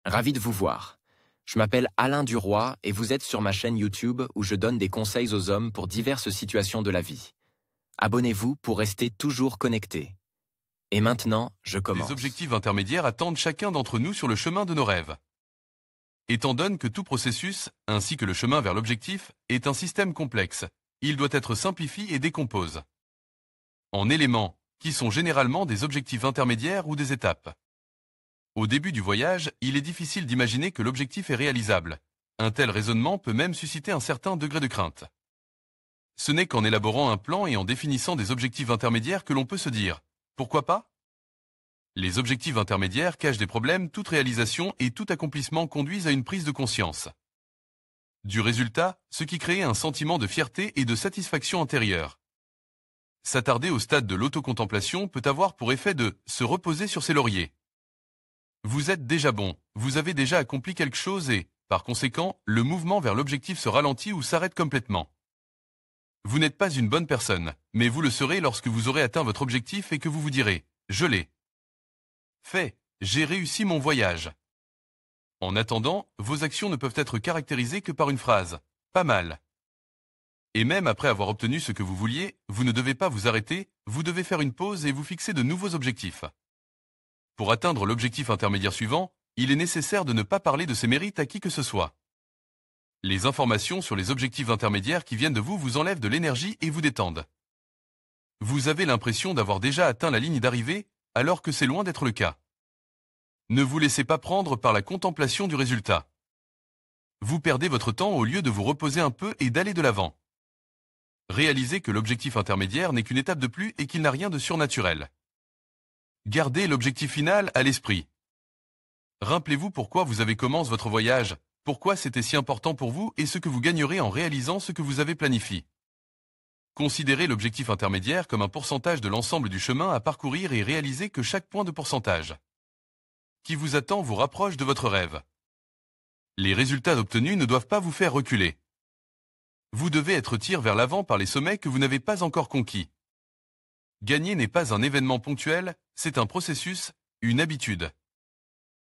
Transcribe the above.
Ravi de vous voir. Je m'appelle Alain Duroy et vous êtes sur ma chaîne YouTube où je donne des conseils aux hommes pour diverses situations de la vie. Abonnez-vous pour rester toujours connecté. Et maintenant, je commence. Les objectifs intermédiaires attendent chacun d'entre nous sur le chemin de nos rêves. Étant donné que tout processus, ainsi que le chemin vers l'objectif, est un système complexe, il doit être simplifié et décompose en éléments, qui sont généralement des objectifs intermédiaires ou des étapes. Au début du voyage, il est difficile d'imaginer que l'objectif est réalisable. Un tel raisonnement peut même susciter un certain degré de crainte. Ce n'est qu'en élaborant un plan et en définissant des objectifs intermédiaires que l'on peut se dire « Pourquoi pas ?» Les objectifs intermédiaires cachent des problèmes, toute réalisation et tout accomplissement conduisent à une prise de conscience du résultat, ce qui crée un sentiment de fierté et de satisfaction intérieure. S'attarder au stade de l'autocontemplation peut avoir pour effet de se reposer sur ses lauriers. Vous êtes déjà bon, vous avez déjà accompli quelque chose et, par conséquent, le mouvement vers l'objectif se ralentit ou s'arrête complètement. Vous n'êtes pas une bonne personne, mais vous le serez lorsque vous aurez atteint votre objectif et que vous vous direz « Je l'ai fait, j'ai réussi mon voyage ». En attendant, vos actions ne peuvent être caractérisées que par une phrase « Pas mal ». Et même après avoir obtenu ce que vous vouliez, vous ne devez pas vous arrêter, vous devez faire une pause et vous fixer de nouveaux objectifs. Pour atteindre l'objectif intermédiaire suivant, il est nécessaire de ne pas parler de ses mérites à qui que ce soit. Les informations sur les objectifs intermédiaires qui viennent de vous enlèvent de l'énergie et vous détendent. Vous avez l'impression d'avoir déjà atteint la ligne d'arrivée, alors que c'est loin d'être le cas. Ne vous laissez pas prendre par la contemplation du résultat. Vous perdez votre temps au lieu de vous reposer un peu et d'aller de l'avant. Réalisez que l'objectif intermédiaire n'est qu'une étape de plus et qu'il n'a rien de surnaturel. Gardez l'objectif final à l'esprit. Rappelez-vous pourquoi vous avez commencé votre voyage, pourquoi c'était si important pour vous et ce que vous gagnerez en réalisant ce que vous avez planifié. Considérez l'objectif intermédiaire comme un pourcentage de l'ensemble du chemin à parcourir et réalisez que chaque point de pourcentage qui vous attend vous rapproche de votre rêve. Les résultats obtenus ne doivent pas vous faire reculer. Vous devez être tiré vers l'avant par les sommets que vous n'avez pas encore conquis. Gagner n'est pas un événement ponctuel, c'est un processus, une habitude.